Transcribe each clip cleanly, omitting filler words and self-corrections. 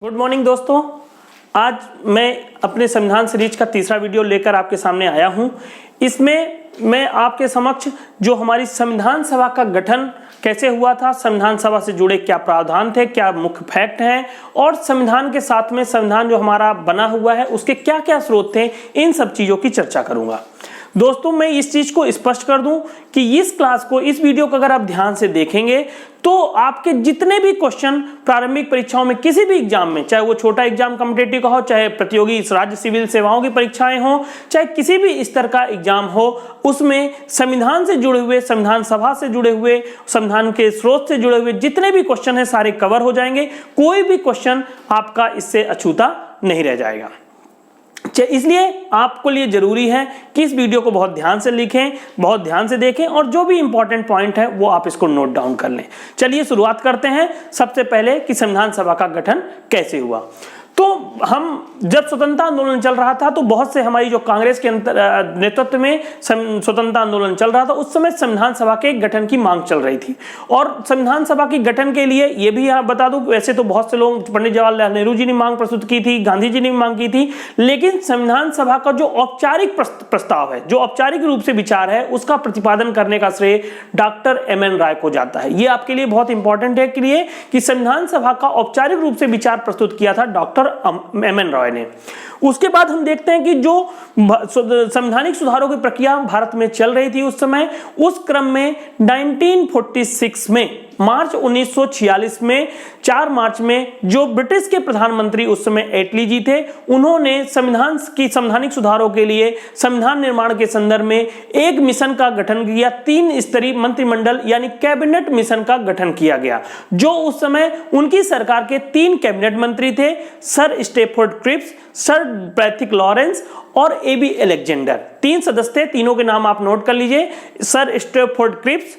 Good morning दोस्तों, आज मैं अपने संविधान सीरीज का तीसरा वीडियो लेकर आपके सामने आया हूं। इसमें मैं आपके समक्ष जो हमारी संविधान सभा का गठन कैसे हुआ था, संविधान सभा से जुड़े क्या प्रावधान थे, क्या मुख्य फैक्ट हैं और संविधान के साथ में संविधान जो हमारा बना हुआ है उसके क्या क्या स्रोत थे, इन सब चीज़ों की चर्चा करूंगा। दोस्तों, मैं इस चीज को स्पष्ट कर दूं कि इस क्लास को, इस वीडियो को अगर आप ध्यान से देखेंगे तो आपके जितने भी क्वेश्चन प्रारंभिक परीक्षाओं में किसी भी एग्जाम में, चाहे वो छोटा एग्जाम कॉम्पिटिटिव का हो, चाहे प्रतियोगी राज्य सिविल सेवाओं की परीक्षाएं हो, चाहे किसी भी स्तर का एग्जाम हो, उसमें संविधान से जुड़े हुए, संविधान सभा से जुड़े हुए, संविधान के स्रोत से जुड़े हुए जितने भी क्वेश्चन है सारे कवर हो जाएंगे। कोई भी क्वेश्चन आपका इससे अछूता नहीं रह जाएगा। इसलिए आपको लिए जरूरी है कि इस वीडियो को बहुत ध्यान से लिखें, बहुत ध्यान से देखें और जो भी इंपॉर्टेंट पॉइंट है वो आप इसको नोट डाउन कर लें। चलिए शुरुआत करते हैं सबसे पहले कि संविधान सभा का गठन कैसे हुआ। तो हम जब स्वतंत्रता आंदोलन चल रहा था तो बहुत से हमारी जो कांग्रेस के नेतृत्व में स्वतंत्रता आंदोलन चल रहा था, उस समय संविधान सभा के गठन की मांग चल रही थी। और संविधान सभा के गठन के लिए ये भी आप बता दूं, वैसे तो बहुत से लोग, पंडित जवाहरलाल नेहरू जी ने मांग प्रस्तुत की थी, गांधी जी ने मांग की थी, लेकिन संविधान सभा का जो औपचारिक प्रस्ताव है, जो औपचारिक रूप से विचार है, उसका प्रतिपादन करने का श्रेय डॉक्टर एम.एन. रॉय को जाता है। ये आपके लिए बहुत इंपॉर्टेंट है के लिए कि संविधान सभा का औपचारिक रूप से विचार प्रस्तुत किया था डॉक्टर एम.एन. रॉय ने। उसके बाद हम देखते हैं कि जो संवैधानिक सुधारों की प्रक्रिया भारत में चल रही थी उस समय, उस क्रम में 1946 में, मार्च 1946 में 4 मार्च में जो ब्रिटिश के प्रधानमंत्री उस समय एटली जी थे, उन्होंने संवैधानिक सुधारों के लिए संविधान निर्माण के संदर्भ में एक मिशन का गठन किया। 3 स्तरीय मंत्रिमंडल यानी कैबिनेट मिशन का गठन किया गया, जो उस समय उनकी सरकार के 3 कैबिनेट मंत्री थे, sir Stafford Cripps, sir Pethick Lawrence और ए.बी. अलेक्जेंडर। 3 सदस्य थे, तीनों के नाम आप नोट कर लीजिए, sir Stafford Cripps,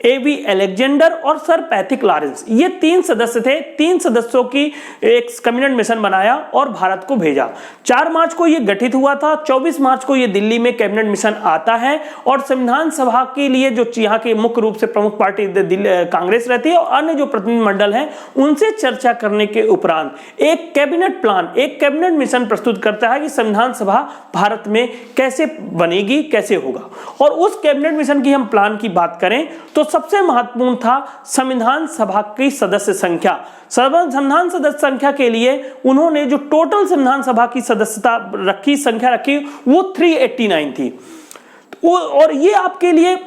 A B. Alexander और सर पैथिक लॉरेंस। ये 3 सदस्य थे। 3 सदस्यों की एक कैबिनेट मिशन बनाया और भारत को भेजा। 4 मार्च को ये गठित हुआ था। 24 मार्च को ये दिल्ली में कैबिनेट मिशन आता है और संविधान सभा के लिए जो यहाँ के मुख्य रूप से प्रमुख पार्टी कांग्रेस रहती है और अन्य जो प्रतिनिधिमंडल है उनसे चर्चा करने के उपरांत एक कैबिनेट प्लान, एक कैबिनेट मिशन प्रस्तुत करता है कि संविधान सभा भारत में कैसे बनेगी, कैसे होगा। और उस कैबिनेट मिशन की हम प्लान की बात करें तो सबसे महत्वपूर्ण था संविधान सभा की सदस्य संख्या। संविधान सदस्य संख्या के लिए उन्होंने जो टोटल संविधान सभा की सदस्यता संख्या रखी वो 389 थी। और ये आपके लिए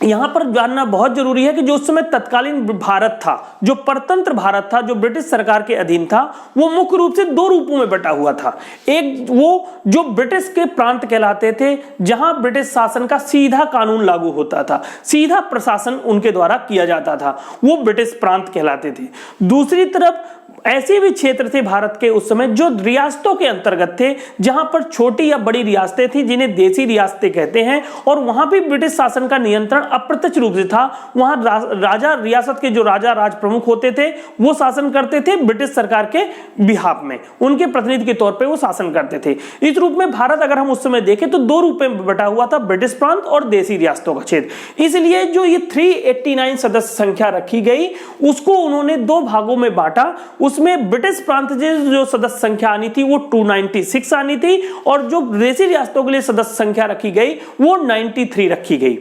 यहां पर जानना बहुत जरूरी है कि जो उस समय तत्कालीन भारत था, जो परतंत्र भारत था, जो ब्रिटिश सरकार के अधीन था, वो मुख्य रूप से 2 रूपों में बटा हुआ था। एक वो जो ब्रिटिश के प्रांत कहलाते थे, जहां ब्रिटिश शासन का सीधा कानून लागू होता था, सीधा प्रशासन उनके द्वारा किया जाता था, वो ब्रिटिश प्रांत कहलाते थे। दूसरी तरफ ऐसे भी क्षेत्र थे भारत के उस समय जो रियासतों के अंतर्गत थे, जहां पर छोटी या बड़ी रियासतें थी, जिन्हें देसी रियासतें कहते हैं, और वहां भी ब्रिटिश शासन का नियंत्रण अप्रत्यक्ष रूप से था। वहां राजा, रियासत के जो राजा राज प्रमुख होते थे वो शासन करते थे ब्रिटिश सरकार के बिहाफ में, उनके प्रतिनिधि के तौर पर वो शासन करते थे। इस रूप में भारत अगर हम उस समय देखें तो 2 रूप में बटा हुआ था, ब्रिटिश प्रांत और देसी रियासतों का क्षेत्र। इसलिए जो ये 389 सदस्य संख्या रखी गई उसको उन्होंने 2 भागों में बांटा। उसमें ब्रिटिश प्रांत जो सदस्य संख्या आनी थी वो 296 आनी थी और जो देसी रियासतों के लिए सदस्य संख्या रखी गई वो 93 रखी गई।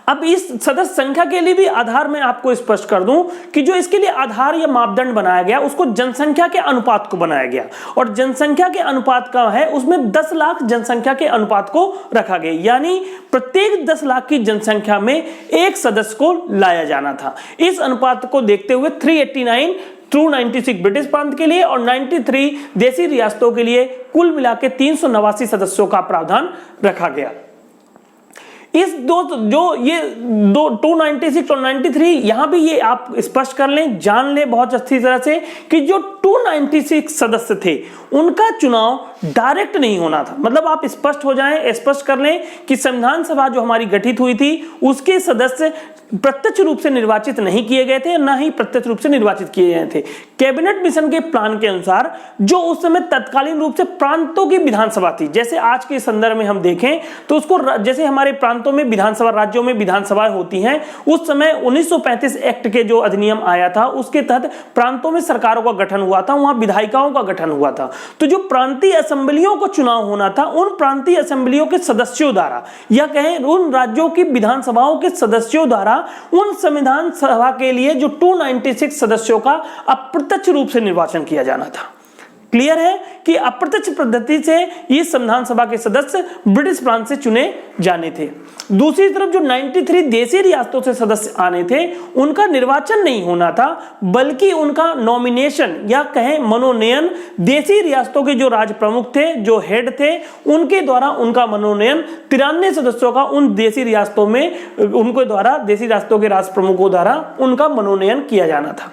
अब इस सदस्य संख्या के लिए भी आधार मैं आपको स्पष्ट कर दूं कि जो इसके लिए आधार या मापदंड बनाया गया उसको जनसंख्या के अनुपात को बनाया गया, और जनसंख्या के अनुपात का है उसमें 10 लाख जनसंख्या के अनुपात को रखा गया, यानी प्रत्येक 10 लाख की जनसंख्या में एक सदस्य को लाया जाना था। इस अनुपात को देखते हुए 389 296 ब्रिटिश प्रांत के लिए और 93 देसी रियासतों के लिए कुल मिला के 389 सदस्यों का प्रावधान रखा गया। इस 296 और 93 यहां भी ये आप स्पष्ट कर लें, जान लें बहुत अच्छी तरह से कि जो 296 सदस्य थे उनका चुनाव डायरेक्ट नहीं होना था। मतलब आप स्पष्ट हो जाएं, स्पष्ट कर लें कि संविधान सभा जो हमारी गठित हुई थी उसके सदस्य प्रत्यक्ष रूप से निर्वाचित नहीं किए गए थे, ना ही प्रत्यक्ष रूप से निर्वाचित किए गए थे। कैबिनेट मिशन के प्लान के अनुसार जो उस समय तत्कालीन रूप से प्रांतों की विधानसभा थी, जैसे आज के संदर्भ में हम देखें तो उसको, जैसे हमारे प्रांत प्रांतों में विधानसभा, राज्यों में विधानसभाएं होती हैं, उस समय 1935 एक्ट के जो अधिनियम आया था उसके तहत प्रांतों में सरकारों का गठन हुआ था, वहां विधायिकाओं का गठन हुआ था। तो जो प्रांतीय असेंबलियों को चुनाव होना था, उन प्रांतीय असेंबलियों के सदस्यों द्वारा या कहें उन राज्यों की विधानसभाओं के सदस्यों द्वारा उन संविधान सभा के लिए जो 296 सदस्यों का अप्रत्यक्ष रूप से निर्वाचन किया जाना था। क्लियर है कि अप्रत्यक्ष पद्धति से ये संविधान सभा के सदस्य ब्रिटिश प्रांत से चुने जाने थे। दूसरी तरफ जो 93 देशी रियासतों से सदस्य आने थे, उनका निर्वाचन नहीं होना था, बल्कि उनका नॉमिनेशन या कहें मनोनयन देशी रियासतों के जो राज्य प्रमुख थे, जो हेड थे, उनके द्वारा उनका मनोनयन 93 सदस्यों का उन देशी रियासतों में उनके द्वारा, देशी रियासतों के राष्ट्र प्रमुखों द्वारा उनका मनोनयन किया जाना था।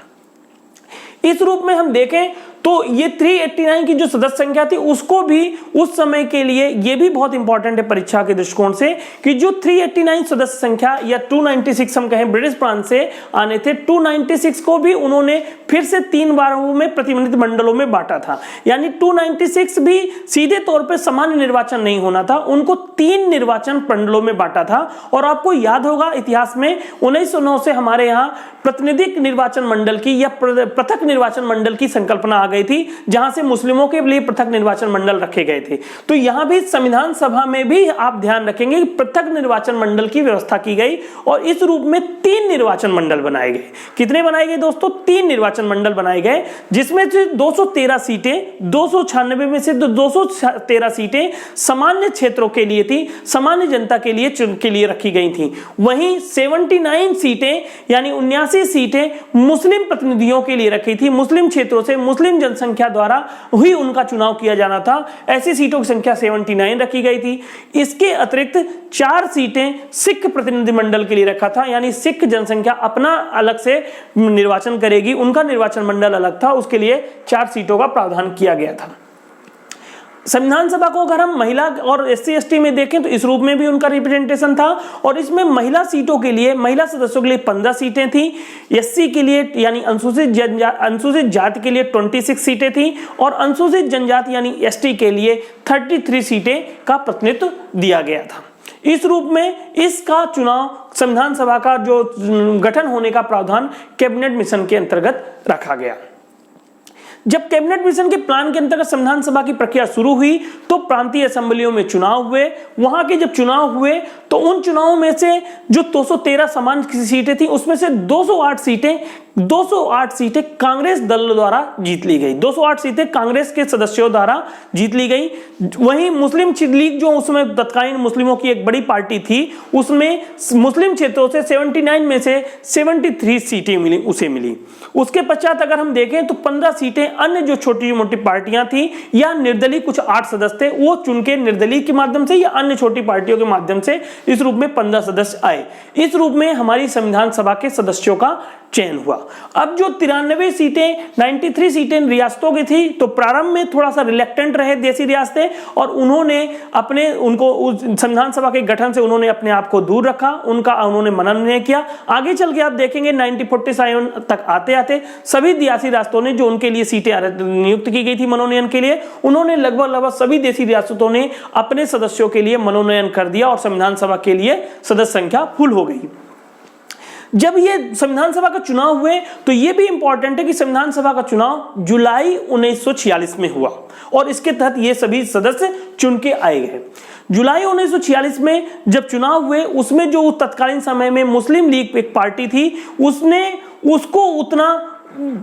इस रूप में हम देखें तो ये 389 की जो सदस्य संख्या थी उसको भी उस समय के लिए, ये भी बहुत इंपॉर्टेंट है परीक्षा के दृष्टिकोण से, कि जो 389 सदस्य संख्या या 296 हम कहें ब्रिटिश प्रांत से आने थे, 296 को भी उन्होंने फिर से 3 बारों में प्रतिनिधित्व मंडलों में बांटा था। यानी 296 भी सीधे तौर पर सामान्य निर्वाचन नहीं होना था, उनको 3 निर्वाचन मंडलों में बांटा था। और आपको याद होगा इतिहास में 1909 से हमारे यहाँ प्रतिनिधिक निर्वाचन मंडल की या पृथक निर्वाचन मंडल की संकल्पना आ गई थी, जहां से मुस्लिमों के लिए पृथक निर्वाचन मंडल रखे गए थे। तो यहां भी संविधान सभा में भी आप ध्यान रखेंगे कि पृथक निर्वाचन मंडल की व्यवस्था की गई और इस रूप में 3 निर्वाचन मंडल बनाए गए। कितने बनाए गए दोस्तों? 3 निर्वाचन मंडल बनाए गए, जिसमें से 213 सीटें, 296 में से 213 सीटें सामान्य क्षेत्रों के लिए थी, सामान्य जनता के लिए रखी गई थी। वहीं 79 सीटें यानी 79 सीटें मुस्लिम प्रतिनिधियों के लिए रखी थी। मुस्लिम क्षेत्रों से मुस्लिम जनसंख्या द्वारा ही उनका चुनाव किया जाना था। ऐसी सीटों की संख्या 79 रखी गई थी। इसके अतिरिक्त 4 सीटें सिख प्रतिनिधि मंडल के लिए रखा था, यानी सिख जनसंख्या अपना अलग से निर्वाचन करेगी, उनका निर्वाचन मंडल अलग था, उसके लिए 4 सीटों का प्रावधान किया गया था। संविधान सभा को अगर हम महिला और SC ST में देखें तो इस रूप में भी उनका रिप्रेजेंटेशन था और इसमें महिला सीटों के लिए, महिला सदस्यों के लिए 15 सीटें थी, SC के लिए यानी अनुसूचित जाति के लिए 26 सीटें थी और अनुसूचित जनजाति यानी ST के लिए 33 सीटें का प्रतिनिधित्व दिया गया था। इस रूप में इसका चुनाव संविधान सभा का जो गठन होने का प्रावधान कैबिनेट मिशन के अंतर्गत रखा गया। जब कैबिनेट मिशन के प्लान के अंतर्गत संविधान सभा की प्रक्रिया शुरू हुई तो प्रांतीय असेंबलियों में चुनाव हुए। वहां के जब चुनाव हुए तो उन चुनावों में से जो 213 सामान्य सीटें थी उसमें से 208 सीटें कांग्रेस दल द्वारा जीत ली गई। 208 सीटें कांग्रेस के सदस्यों द्वारा जीत ली गई। वहीं मुस्लिम लीग जो उसमें तत्कालीन मुस्लिमों की एक बड़ी पार्टी थी, उसमें मुस्लिम क्षेत्रों से 79 में से 73 सीटें मिली। उसके पश्चात अगर हम देखें तो 15 सीटें अन्य जो छोटी मोटी पार्टियां थी या निर्दलीय कुछ 8 सदस्य थे, वो चुन के निर्दलीय के माध्यम से या अन्य छोटी पार्टियों के माध्यम से इस रूप में 15 सदस्य आए। इस रूप में हमारी संविधान सभा के सदस्यों का चयन हुआ। अब जो 93 सीटें, 93 सीटें रियासतों की थी, तो प्रारंभ में थोड़ा सा रिलेक्टेंट रहे देशी रियासतें और उन्होंने उनको संविधान सभा के गठन से उन्होंने अपने आप को दूर रखा, उन्होंने मनन नहीं किया। आगे चल के आप देखेंगे 1947 तक आते आते सभी देशी रियासतों ने जो उनके लिए सीटें नियुक्त की गई थी मनोनयन के लिए, उन्होंने लगभग सभी देशी रियासतों ने अपने सदस्यों के लिए मनोनयन कर दिया और संविधान सभा के लिए सदस्य संख्या फुल हो गई। जब ये संविधान सभा का चुनाव हुए तो ये भी इंपॉर्टेंट है कि संविधान सभा का चुनाव जुलाई 1946 में हुआ और इसके तहत ये सभी सदस्य चुन के आए गए। जुलाई 1946 में जब चुनाव हुए उसमें जो तत्कालीन समय में मुस्लिम लीग एक पार्टी थी, उसको उतना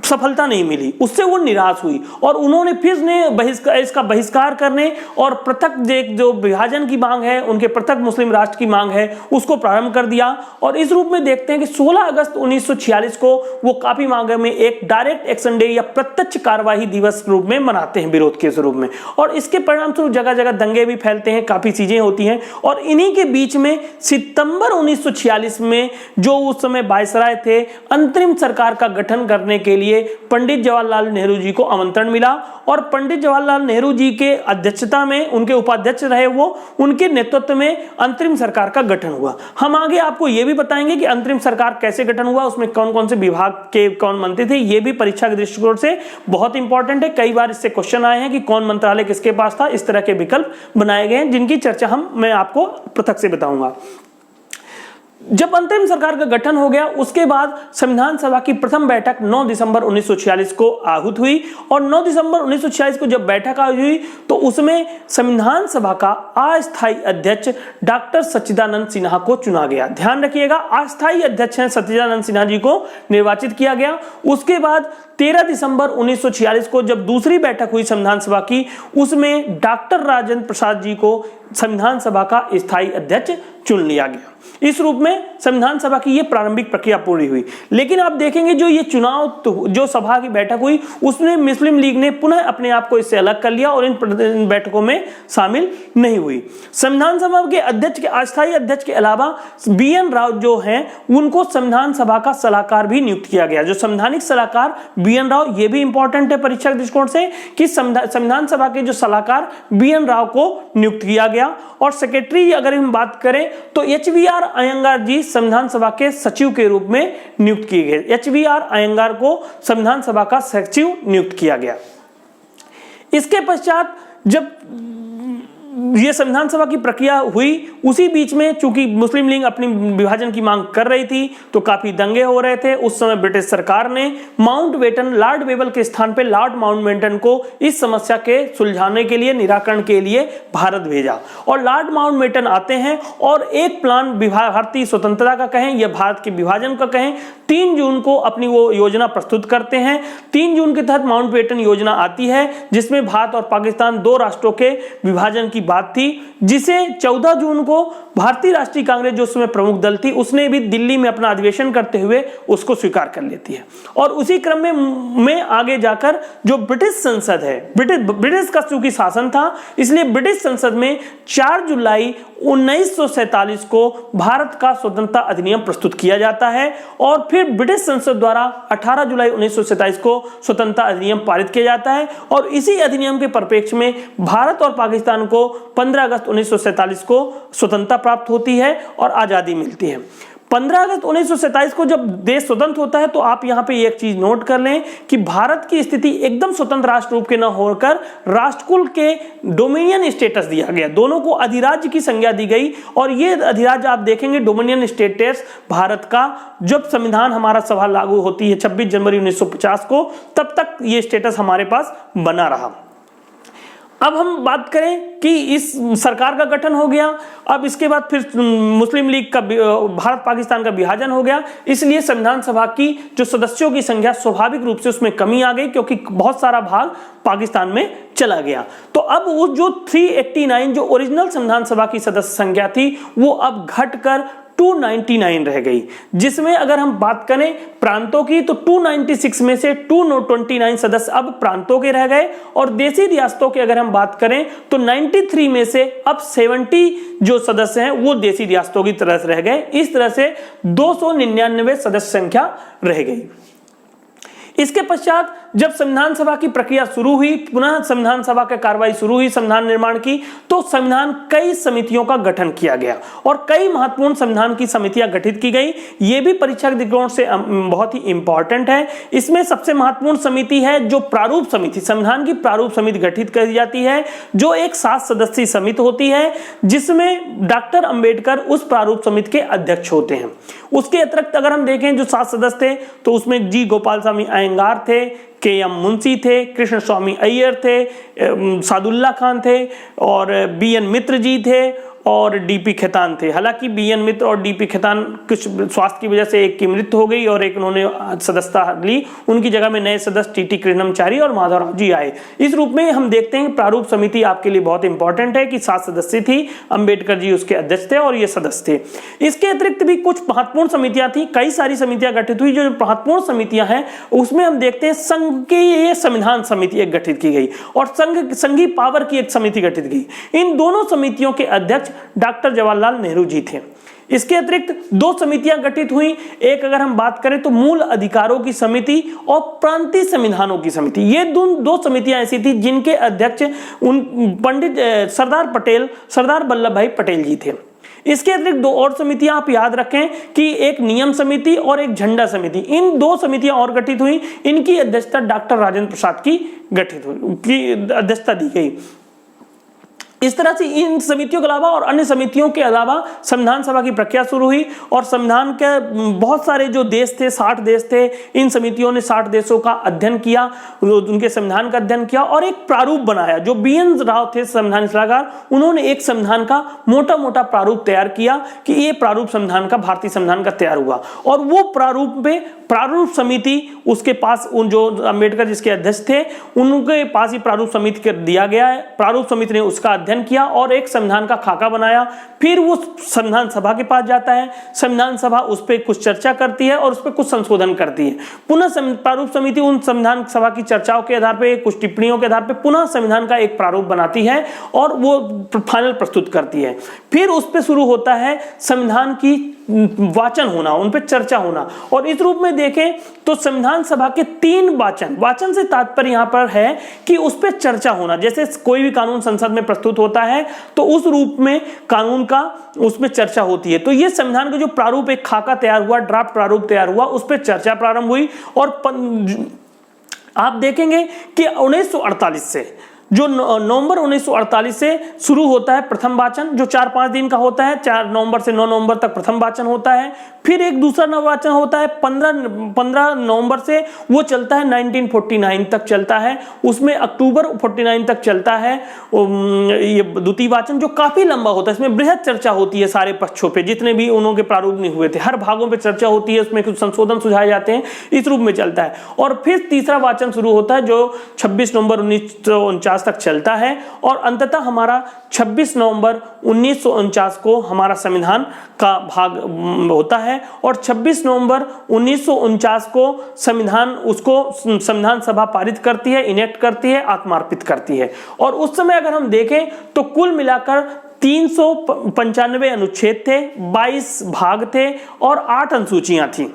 सफलता नहीं मिली, उससे वो निराश हुई और उन्होंने फिर इसका बहिष्कार करने और पृथक जो विभाजन की मांग है, उनके पृथक मुस्लिम राष्ट्र की मांग है, उसको प्रारंभ कर दिया। और इस रूप में देखते हैं कि 16 अगस्त 1946 को वो काफी मांगे में एक डायरेक्ट एक्शन डे या प्रत्यक्ष कार्यवाही दिवस रूप में मनाते हैं, विरोध के स्वरूप में, और इसके परिणाम स्वरूप जगह जगह दंगे भी फैलते हैं, काफी चीजें होती हैं। और इन्हीं के बीच में सितंबर 1946 में जो उस समय वायसराय थे, अंतरिम सरकार का गठन करने के लिए पंडित जवाहरलाल नेहरू जी को आमंत्रण मिला और पंडित जवाहरलाल नेहरू जी के अध्यक्षता में, उनके उपाध्यक्ष रहे वो, उनके नेतृत्व में अंतरिम सरकार का गठन हुआ। हम आगे आपको यह भी बताएंगे कि अंतरिम सरकार कैसे गठन हुआ, उसमें कौन कौन से विभाग के कौन मंत्री थे। यह भी परीक्षा के दृष्टिकोण से बहुत इंपॉर्टेंट है। कई बार इससे क्वेश्चन आए हैं कि कौन मंत्रालय किसके पास था। इस तरह के विकल्प बनाए गए हैं जिनकी चर्चा मैं आपको पृथक से बताऊंगा। जब अंतरिम सरकार का गठन हो गया उसके बाद संविधान सभा की प्रथम बैठक 9 दिसंबर 1946 को आहूत हुई और 9 दिसंबर 1946 को जब बैठक आहूत हुई तो उसमें संविधान सभा का अस्थायी अध्यक्ष डॉक्टर सच्चिदानंद सिन्हा को चुना गया। ध्यान रखिएगा, अस्थायी अध्यक्ष हैं सच्चिदानंद सिन्हा जी को निर्वाचित किया गया। उसके बाद 13 दिसंबर 1946 को जब दूसरी बैठक हुई संविधान सभा की, उसमें डॉक्टर राजेंद्र प्रसाद जी को संविधान सभा का स्थायी अध्यक्ष चुन लिया गया। इस रूप में संविधान सभा की यह प्रारंभिक प्रक्रिया पूरी हुई। लेकिन आप देखेंगे जो ये चुनाव जो सभा की बैठक हुई उसमें मुस्लिम लीग ने पुनः अपने आप को इससे अलग कर लिया और इन बैठकों में शामिल नहीं हुई। संविधान सभा के अध्यक्ष के अस्थायी अध्यक्ष के अलावा BN राव जो हैं उनको संविधान सभा का सलाहकार भी नियुक्त किया गया। जो संवैधानिक सलाहकार BN राव, ये भी इंपॉर्टेंट है परीक्षा के दृष्टिकोण से कि संविधान सभा के जो सलाहकार BN राव को नियुक्त किया गया। और सेक्रेटरी अगर हम बात करें तो HVR अयंगार जी संविधान सभा के सचिव के रूप में नियुक्त किए गए। HVR अयंगार को संविधान सभा का सचिव नियुक्त किया गया। इसके पश्चात जब ये संविधान सभा की प्रक्रिया हुई उसी बीच में चूंकि मुस्लिम लीग अपनी विभाजन की मांग कर रही थी तो काफी दंगे हो रहे थे। उस समय ब्रिटिश सरकार ने माउंटबेटन, लॉर्ड वेबल के स्थान पे लॉर्ड माउंटबेटन को इस समस्या के सुलझाने के लिए, निराकरण के लिए भारत भेजा। और लॉर्ड माउंटबेटन आते हैं और एक प्लान भारतीय स्वतंत्रता का कहें या भारत के विभाजन का कहें, 3 जून को अपनी वो योजना प्रस्तुत करते हैं। 3 जून के तहत माउंटबेटन योजना आती है जिसमें भारत और पाकिस्तान 2 राष्ट्रों के विभाजन की बात थी, जिसे 14 जून को भारतीय राष्ट्रीय कांग्रेस जो उसमें प्रमुख दल थी उसने भी दिल्ली में अपना अधिवेशन करते हुए उसको स्वीकार कर लेती है। और उसी क्रम में आगे जाकर जो ब्रिटिश संसद है, ब्रिटिश का चूंकि शासन था इसलिए ब्रिटिश संसद में 4 जुलाई 1947 को भारत का स्वतंत्रता अधिनियम प्रस्तुत किया जाता है और फिर ब्रिटिश संसद द्वारा 18 जुलाई 1947 को स्वतंत्रता अधिनियम पारित किया जाता है। और इसी अधिनियम के परिप्रेक्ष्य में भारत और पाकिस्तान को 15 अगस्त 1947 को स्वतंत्रता प्राप्त होती है और आजादी मिलती है। 15 अगस्त 1947 को जब देश स्वतंत्र होता है तो आप यहां पे एक चीज नोट कर लें कि भारत की स्थिति एकदम स्वतंत्र राष्ट्र रूप के न होकर राष्ट्रकुल के डोमिनियन स्टेटस दिया गया। दोनों को अधिराज्य की संज्ञा दी गई और ये अधिराज्य आप देखेंगे डोमिनियन स्टेटस भारत का जब संविधान हमारा सभा लागू होती है 26 जनवरी 1950 को, तब तक ये स्टेटस हमारे पास बना रहा। अब हम बात करें कि इस सरकार का गठन हो गया, अब इसके बाद फिर मुस्लिम लीग का भारत पाकिस्तान का विभाजन हो गया, इसलिए संविधान सभा की जो सदस्यों की संख्या स्वाभाविक रूप से उसमें कमी आ गई क्योंकि बहुत सारा भाग पाकिस्तान में चला गया। तो अब वो जो 389 जो ओरिजिनल संविधान सभा की सदस्य संख्या थी वो अब घटकर 299 रह गई, जिसमें अगर हम बात करें प्रांतों की तो 296 में से 229 सदस्य अब प्रांतों के रह गए और देशी रियासतों की अगर हम बात करें तो 93 में से अब 70 जो सदस्य हैं वो देशी रियासतों की तरह से रह गए। इस तरह से 299 सदस्य संख्या रह गई। इसके पश्चात जब संविधान सभा की प्रक्रिया शुरू हुई, पुनः संविधान सभा की कार्रवाई शुरू हुई संविधान निर्माण की, तो संविधान कई समितियों का गठन किया गया और कई महत्वपूर्ण संविधान की समितियां गठित की गई। ये भी परीक्षा के दृष्टिकोण से बहुत ही इंपॉर्टेंट है। इसमें सबसे महत्वपूर्ण समिति है जो प्रारूप समिति, संविधान की प्रारूप समिति गठित की जाती है जो एक 7 सदस्यीय समिति होती है जिसमें डॉक्टर अंबेडकर उस प्रारूप समिति के अध्यक्ष होते हैं। उसके अतिरिक्त अगर हम देखें जो 7 सदस्य थे तो उसमें जी गोपाल स्वामी अयंगार थे, KM मुंशी थे, कृष्ण स्वामी अय्यर थे, सादुल्ला खान थे और BN मित्र जी थे और DP खेतान थे। हालांकि BN मित्र और DP खेतान कुछ स्वास्थ्य की वजह से एक की मृत्यु हो गई और एक उन्होंने सदस्यता ली, उनकी जगह में नए सदस्य TT कृष्णमचारी और माधवराव जी आए। इस रूप में हम देखते हैं प्रारूप समिति आपके लिए बहुत इंपॉर्टेंट है कि 7 सदस्य थी, अंबेडकर जी उसके अध्यक्ष थे और ये सदस्य थे। इसके अतिरिक्त भी कुछ महत्वपूर्ण समितियां थी, कई सारी समितियां गठित हुई। जो महत्वपूर्ण समितियां हैं उसमें हम देखते हैं संघीय संविधान समिति एक गठित की गई और संघीय पावर की एक समिति गठित की। इन दोनों समितियों के अध्यक्ष डॉक्टर जवाहरलाल नेहरू जी थे। इसके अतिरिक्त 2 समितियां गठित हुई, एक अगर हम बात करें तो मूल अधिकारों की समिति और प्रांतीय संविधानों की समिति। ये 2 समितियां ऐसी थी जिनके अध्यक्ष पंडित सरदार वल्लभ भाई पटेल जी थे। इसके अतिरिक्त 2 और समितियां आप याद रखें कि एक नियम समिति और एक झंडा समिति, इन 2 समितियां और गठित हुई। इनकी अध्यक्षता डॉक्टर राजेंद्र प्रसाद की अध्यक्षता दी गई। इस तरह से इन समितियों के अलावा और अन्य समितियों के अलावा संविधान सभा की प्रक्रिया शुरू हुई और संविधान के बहुत सारे जो देश थे, 60 देश थे, इन समितियों ने 60 देशों का अध्ययन किया, उनके संविधान का अध्ययन किया और एक प्रारूप बनाया। जो BN राव थे संविधान सलाहकार, उन्होंने एक संविधान का मोटा मोटा प्रारूप तैयार किया कि ये प्रारूप संविधान का, भारतीय संविधान का तैयार हुआ। और वो प्रारूप में प्रारूप समिति उसके पास, उन जो अंबेडकर जिसके अध्यक्ष थे उनके पास ही प्रारूप समिति कर दिया गया है। प्रारूप समिति ने उसका अध्ययन किया और एक संविधान का खाका बनाया। फिर वो संविधान सभा के पास जाता है, संविधान सभा उस पर कुछ चर्चा करती है और उस पर कुछ संशोधन करती है। पुनः प्रारूप समिति उन संविधान सभा की चर्चाओं के आधार पर, कुछ टिप्पणियों के आधार पर पुनः संविधान का एक प्रारूप बनाती है और वो फाइनल प्रस्तुत करती है। फिर उस पर शुरू होता है संविधान की वाचन होना, उन पर चर्चा होना। और इस रूप में देखें तो संविधान सभा के 3 वाचन से तात्पर्य यहां पर है कि उस पर चर्चा होना। जैसे कोई भी कानून संसद में प्रस्तुत होता है तो उस रूप में कानून का उसमें चर्चा होती है। तो ये संविधान का जो प्रारूप, एक खाका तैयार हुआ, ड्राफ्ट प्रारूप तैयार हुआ, उस पर चर्चा प्रारंभ हुई। और आप देखेंगे कि 1948 से, जो नवंबर 1948 से शुरू होता है प्रथम वाचन, जो 4-5 दिन का होता है। 4 नवंबर से 9 नवंबर तक प्रथम वाचन होता है। फिर एक दूसरा नववाचन होता है 15 नवंबर से, वो चलता है 1949 तक चलता है। उसमें अक्टूबर 49 तक चलता है ये द्वितीय वाचन, जो काफी लंबा होता है। इसमें बृहद चर्चा होती है सारे पक्षों पे, जितने भी उन्होंने प्रारूप नहीं हुए थे, हर भागों पे चर्चा होती है, उसमें कुछ संशोधन सुझाए जाते हैं, इस रूप में चलता है। और फिर तीसरा वाचन शुरू होता है जो 26 नवंबर 1949 तक चलता है और अंततः हमारा 26 नवंबर 1949 को हमारा संविधान का भाग होता है। और 26 नवंबर 1949 को संविधान सभा पारित करती है, इनेक्ट करती है, आत्मार्पित करती है। और उस समय अगर हम देखें तो कुल मिलाकर 395 अनुच्छेद थे, 22 भाग थे और 8 अनुसूचियां थी।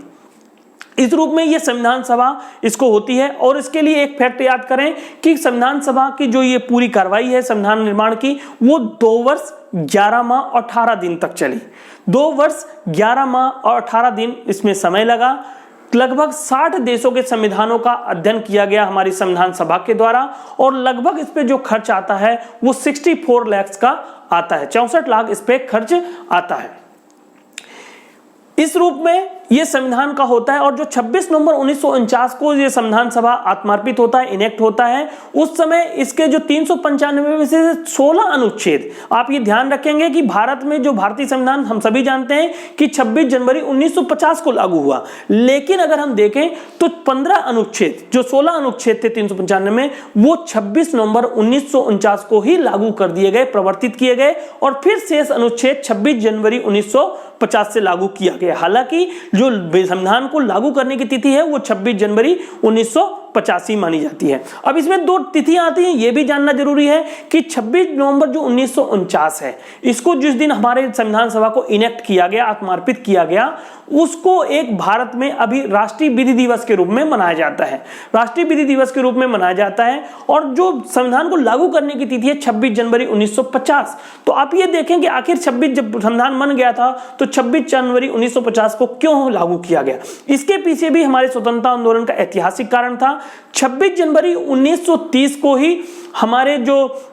इस रूप में ये संविधान सभा इसको होती है। और इसके लिए एक फैक्ट याद करें कि संविधान सभा की जो ये पूरी कार्रवाई है संविधान निर्माण की, वो 2 वर्ष 11 माह और 18 दिन तक चली। 2 वर्ष 11 माह और 18 दिन इसमें समय लगा। लगभग 60 देशों के संविधानों का अध्ययन किया गया हमारी संविधान सभा के द्वारा और लगभग इस पे जो खर्च आता है वो 64 लाख का आता है, 64 लाख इस पे खर्च आता है। इस रूप में ये संविधान का होता है। और जो 26 नवंबर 1949 को ये संविधान सभा आत्मार्पित होता है, इनेक्ट होता है, उस समय इसके जो 395 में से 16 अनुच्छेद, आप ये ध्यान रखेंगे कि भारत में जो भारतीय संविधान हम सभी जानते हैं कि 26 जनवरी 1950 को लागू हुआ, लेकिन अगर हम देखें तो 15 अनुच्छेद, जो 16 अनुच्छेद थे 395 में, वो 26 नवंबर 1949 को ही लागू कर दिए गए, प्रवर्तित किए गए। और फिर शेष अनुच्छेद 26 जनवरी 1950 से लागू किया गया। हालांकि जो संविधान को लागू करने की तिथि है वो 26 जनवरी 1985 मानी जाती है। अब इसमें 2 तिथियां आती हैं, ये भी जानना जरूरी है कि 26 नवंबर जो 1949 है, इसको जिस दिन हमारे संविधान सभा को इनेक्ट किया गया, आत्मार्पित किया गया, उसको एक भारत में अभी राष्ट्रीय विधि दिवस के रूप में मनाया जाता है, राष्ट्रीय विधि दिवस के रूप में मनाया जाता है। और जो संविधान को लागू करने की तिथि है 26 जनवरी 1950। तो आप ये देखें कि आखिर 26 जब संविधान बन गया था तो 26 जनवरी 1950 को क्यों लागू किया गया? इसके पीछे भी हमारे स्वतंत्रता आंदोलन का ऐतिहासिक कारण था। 26 जनवरी 1930 को ही हमारे जो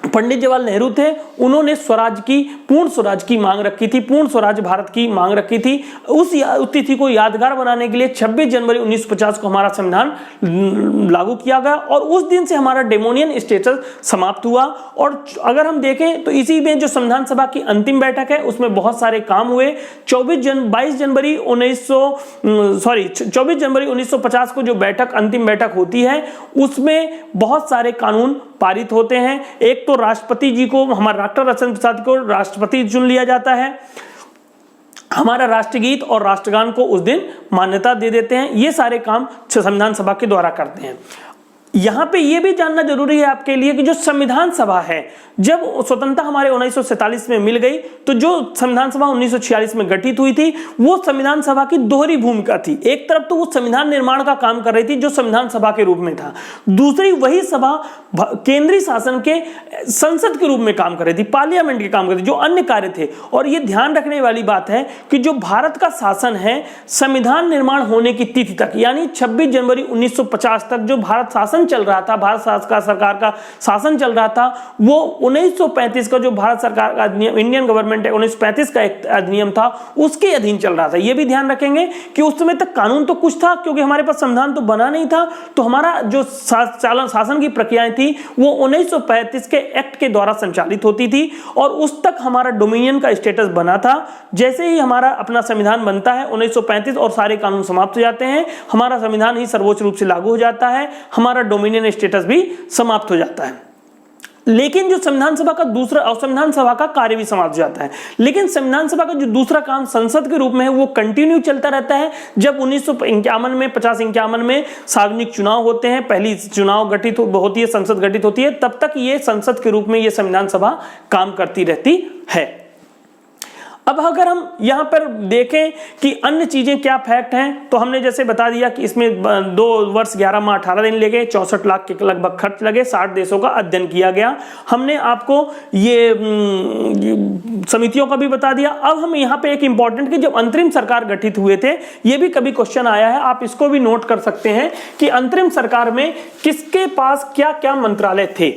पंडित जवाहरलाल नेहरू थे, उन्होंने स्वराज की, पूर्ण स्वराज की मांग रखी थी, पूर्ण स्वराज भारत की मांग रखी थी। उस तिथि को यादगार बनाने के लिए 26 जनवरी 1950 को हमारा संविधान लागू किया गया और उस दिन से हमारा डेमोनियन स्टेटस समाप्त हुआ। और अगर हम देखें तो इसी में जो संविधान सभा की अंतिम बैठक है उसमें बहुत सारे काम हुए। 24 जनवरी 1950 को जो बैठक, अंतिम बैठक होती है, उसमें बहुत सारे कानून पारित होते हैं। एक तो राष्ट्रपति जी को, हमारे डॉक्टर राजेंद्र प्रसाद को राष्ट्रपति चुन लिया जाता है, हमारा राष्ट्रगीत और राष्ट्रगान को उस दिन मान्यता दे देते हैं। ये सारे काम संविधान सभा के द्वारा करते हैं। यहां पे ये भी जानना जरूरी है आपके लिए कि जो संविधान सभा है, जब स्वतंत्रता हमारे 1947 में मिल गई तो जो संविधान सभा 1946 में गठित हुई थी, वो संविधान सभा की दोहरी भूमिका थी। एक तरफ तो वो संविधान निर्माण का काम कर रही थी जो संविधान सभा के रूप में था, दूसरी वही सभा केंद्रीय शासन के संसद के रूप में काम कर रही थी, पार्लियामेंट के काम कर रही थी, जो अन्य कार्य थे। और ये ध्यान रखने वाली बात है कि जो भारत का शासन है, संविधान निर्माण होने की तिथि तक, यानी 26 जनवरी 1950 तक जो भारत शासन शासन चल रहा था, भारत सरकार का शासन चल रहा था, वो 1935 का जो भारत सरकार का अधिनियम, इंडियन गवर्नमेंट है 1935 का एक अधिनियम था, उसके अधीन चल रहा था। ये भी ध्यान रखेंगे कि उस समय तक कानून तो कुछ था, क्योंकि हमारे पास संविधान तो बना नहीं था, तो हमारा जो शासन की प्रक्रियाएं थी वो 1935 के एक्ट के द्वारा संचालित होती थी, और उस तक हमारा डोमिनियन का स्टेटस बना था। जैसे ही हमारा अपना संविधान बनता है 1935 और सारे कानून समाप्त हो जाते हैं, हमारा संविधान ही सर्वोच्च रूप से लागू हो जाता है, हमारा डोमिनियन स्टेटस भी समाप्त हो जाता है। लेकिन जो संविधान सभा का दूसरा, और संविधान सभा का कार्य भी समाप्त हो जाता है, लेकिन संविधान सभा का जो दूसरा काम संसद के रूप में है वो कंटिन्यू चलता रहता है। जब 1951 में 50-51 में सार्वजनिक चुनाव होते हैं, पहली चुनाव गठित होती है, संसद गठित होती है, तब तक ये संसद के रूप में ये संविधान सभा काम करती रहती है। अब अगर हम यहाँ पर देखें कि अन्य चीजें क्या फैक्ट हैं, तो हमने जैसे बता दिया कि इसमें 2 वर्ष 11 माह 18 दिन लगे, 64 लाख के लगभग खर्च लगे, 60 देशों का अध्ययन किया गया। हमने आपको ये समितियों का भी बता दिया। अब हम यहाँ पे एक इंपॉर्टेंट कि जब अंतरिम सरकार गठित हुए थे, ये भी कभी क्वेश्चन आया है, आप इसको भी नोट कर सकते हैं कि अंतरिम सरकार में किसके पास क्या क्या मंत्रालय थे।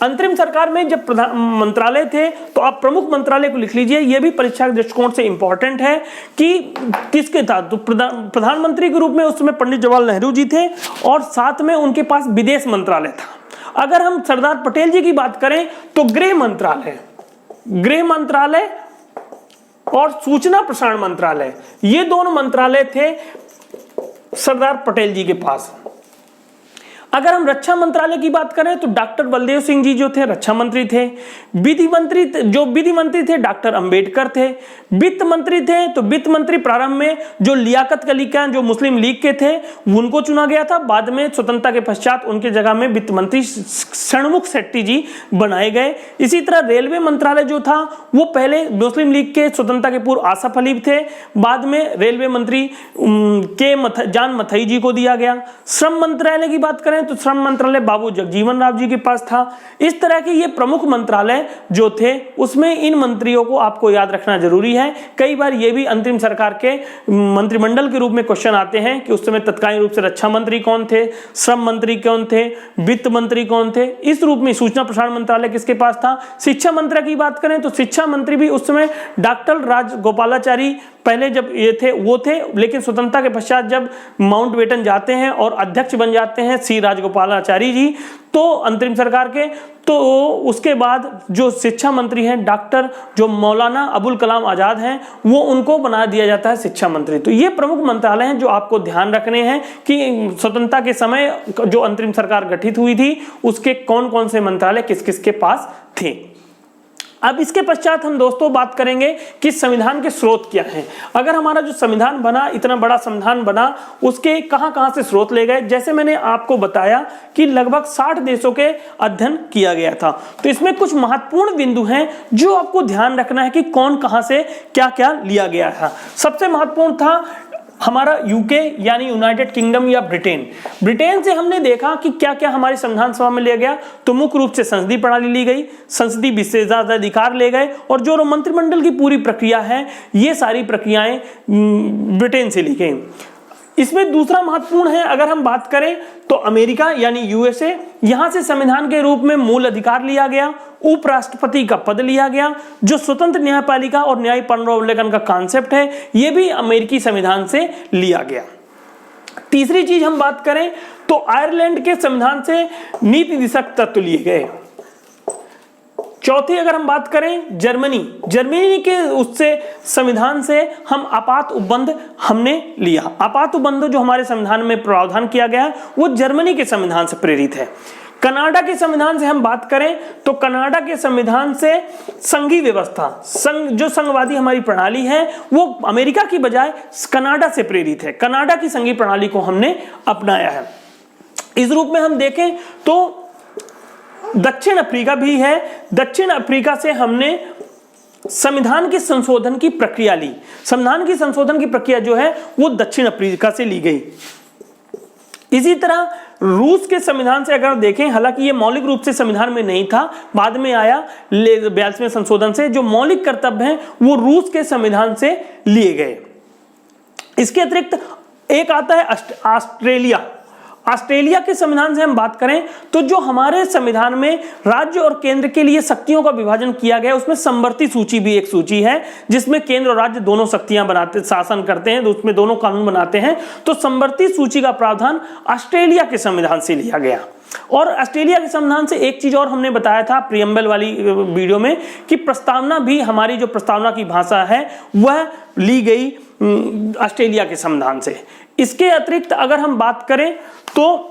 अंतरिम सरकार में जब मंत्रालय थे तो आप प्रमुख मंत्रालय को लिख लीजिए, यह भी परीक्षा के दृष्टिकोण से इंपॉर्टेंट है कि किसके था। तो प्रधानमंत्री के रूप में उस समय पंडित जवाहरलाल नेहरू जी थे, और साथ में उनके पास विदेश मंत्रालय था। अगर हम सरदार पटेल जी की बात करें तो गृह मंत्रालय और सूचना प्रसारण मंत्रालय, ये दोनों मंत्रालय थे सरदार पटेल जी के पास। अगर हम रक्षा मंत्रालय की बात करें तो डॉक्टर बलदेव सिंह जी जो थे रक्षा मंत्री थे। विधि मंत्री थे डॉक्टर अंबेडकर थे। वित्त मंत्री थे तो वित्त मंत्री प्रारंभ में जो लियाकत अली खान जो मुस्लिम लीग के थे उनको चुना गया था, बाद में स्वतंत्रता के पश्चात उनके जगह में वित्त मंत्री षणमुख शेट्टी जी बनाए गए। इसी तरह रेलवे मंत्रालय जो था वो पहले मुस्लिम लीग के स्वतंत्रता के पूर्व आसफ अली थे, बाद में रेलवे मंत्री के जान मथई जी को दिया गया। श्रम मंत्रालय की बात करें तो श्रम मंत्रालय बाबू जगजीवन राम जी के पास था। इस तरह के ये प्रमुख मंत्रालय जो थे उसमें इन मंत्रियों को आपको याद रखना जरूरी है। कई बार ये भी अंतरिम सरकार के मंत्रिमंडल के रूप में क्वेश्चन आते हैं कि उस समय तत्कालीन रूप से रक्षा मंत्री कौन थे, श्रम मंत्री कौन थे, वित्त मंत्री कौन थे। इस रूप में सूचना प्रसारण मंत्रालय किसके पास था। शिक्षा मंत्री की बात करें तो शिक्षा मंत्री भी उस समय डॉक्टर राजगोपालाचारी पहले जब ये थे वो थे, लेकिन स्वतंत्रता के पश्चात जब माउंटबेटन जाते हैं और अध्यक्ष बन जाते हैं सी राजगोपालाचारी जी तो अंतरिम सरकार के, तो उसके बाद जो शिक्षा मंत्री हैं डॉक्टर जो मौलाना अबुल कलाम आजाद हैं वो उनको बना दिया जाता है शिक्षा मंत्री। तो ये प्रमुख मंत्रालय हैं जो आपको ध्यान रखने हैं कि स्वतंत्रता के समय जो अंतरिम सरकार गठित हुई थी उसके कौन कौन से मंत्रालय किस किस के पास थे। अब इसके पश्चात हम दोस्तों बात करेंगे कि संविधान के स्रोत क्या हैं। अगर हमारा जो संविधान बना, इतना बड़ा संविधान बना, उसके कहां से स्रोत ले गए। जैसे मैंने आपको बताया कि लगभग 60 देशों के अध्ययन किया गया था। तो इसमें कुछ महत्वपूर्ण बिंदु हैं जो आपको ध्यान रखना है कि कौन कहां से क्या क्या लिया गया था। सबसे महत्वपूर्ण था हमारा यूके यानी यूनाइटेड किंगडम या ब्रिटेन से हमने देखा कि क्या क्या हमारी संविधान सभा में लिया गया। तो मुख्य रूप से संसदीय प्रणाली ली गई, संसदीय विशेषाधिकार ले गए, और जो मंत्रिमंडल की पूरी प्रक्रिया है ये सारी प्रक्रियाएं ब्रिटेन से ली गई। इसमें दूसरा महत्वपूर्ण है, अगर हम बात करें तो अमेरिका यानी यूएसए, यहां से संविधान के रूप में मूल अधिकार लिया गया, उपराष्ट्रपति का पद लिया गया, जो स्वतंत्र न्यायपालिका और न्यायिक पुनरावलोकन का कॉन्सेप्ट है ये भी अमेरिकी संविधान से लिया गया। तीसरी चीज हम बात करें तो आयरलैंड के संविधान से नीति दिशक तत्व लिए गए। चौथी अगर हम बात करें जर्मनी के उससे संविधान से हम आपात उपबंध हमने लिया। आपात उपबंध जो हमारे संविधान में प्रावधान किया गया है वो जर्मनी के संविधान से प्रेरित है। कनाडा के संविधान से हम बात करें तो कनाडा के संविधान से संघीय व्यवस्था जो संघवादी हमारी प्रणाली है वो अमेरिका की बजाय कनाडा से प्रेरित है। कनाडा की संघीय प्रणाली को हमने अपनाया है। इस रूप में हम देखें तो दक्षिण अफ्रीका भी है। दक्षिण अफ्रीका से हमने संविधान के संशोधन की प्रक्रिया ली। संविधान की संशोधन की प्रक्रिया जो है वो दक्षिण अफ्रीका से ली गई। इसी तरह रूस के संविधान से अगर देखें, हालांकि ये मौलिक रूप से संविधान में नहीं था, बाद में आया 42वें संशोधन से, जो मौलिक कर्तव्य हैं वो रूस के संविधान से लिए गए। इसके अतिरिक्त एक आता है ऑस्ट्रेलिया। ऑस्ट्रेलिया के संविधान से हम बात करें तो जो हमारे संविधान में राज्य और केंद्र के लिए शक्तियों का विभाजन किया गया, उसमें समवर्ती सूची भी एक सूची है जिसमें केंद्र और राज्य दोनों शक्तियां बनाते शासन करते हैं, तो उसमें दोनों कानून बनाते हैं। तो समवर्ती सूची का प्रावधान ऑस्ट्रेलिया के संविधान से लिया गया। और ऑस्ट्रेलिया के संविधान से एक चीज और हमने बताया था प्रीएम्बल वाली वीडियो में कि प्रस्तावना भी, हमारी जो प्रस्तावना की भाषा है वह ली गई ऑस्ट्रेलिया के संविधान से। इसके अतिरिक्त अगर हम बात करें तो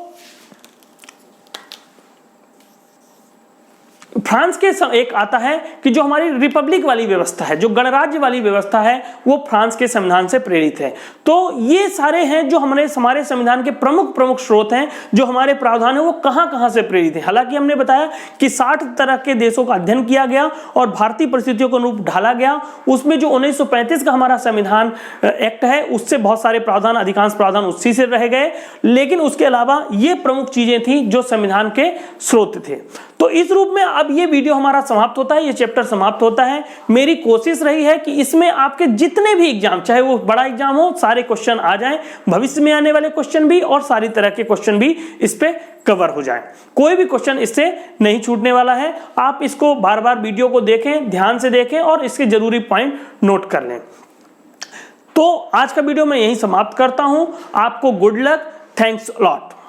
फ्रांस के एक आता है कि जो हमारी रिपब्लिक वाली व्यवस्था है, जो गणराज्य वाली व्यवस्था है, वो फ्रांस के संविधान से प्रेरित है। तो ये सारे हैं जो हमारे संविधान के प्रमुख स्रोत हैं, जो हमारे प्रावधान है वो कहां से प्रेरित है। हालांकि हमने बताया कि 60 तरह के देशों का अध्ययन किया गया और भारतीय परिस्थितियों को अनुरूप ढाला गया। उसमें जो 1935 का हमारा संविधान एक्ट है उससे बहुत सारे प्रावधान, अधिकांश प्रावधान उसी से रह गए, लेकिन उसके अलावा ये प्रमुख चीजें थी जो संविधान के स्रोत थे। तो इस रूप में अब ये वीडियो हमारा समाप्त होता है, ये चैप्टर समाप्त होता है। मेरी कोशिश रही है कि इसमें आपके जितने भी एग्जाम, चाहे वो बड़ा एग्जाम हो, सारे क्वेश्चन आ जाएं, भविष्य में आने वाले क्वेश्चन भी और सारी तरह के क्वेश्चन भी इस पे कवर हो जाएं। कोई भी क्वेश्चन इससे नहीं छूटने वाला है। आप इसको बार बार वीडियो को देखें, ध्यान से देखें और इसके जरूरी पॉइंट नोट कर लें। तो आज का वीडियो मैं यहीं समाप्त करता हूं। आपको गुड लक, थैंक्स लॉट।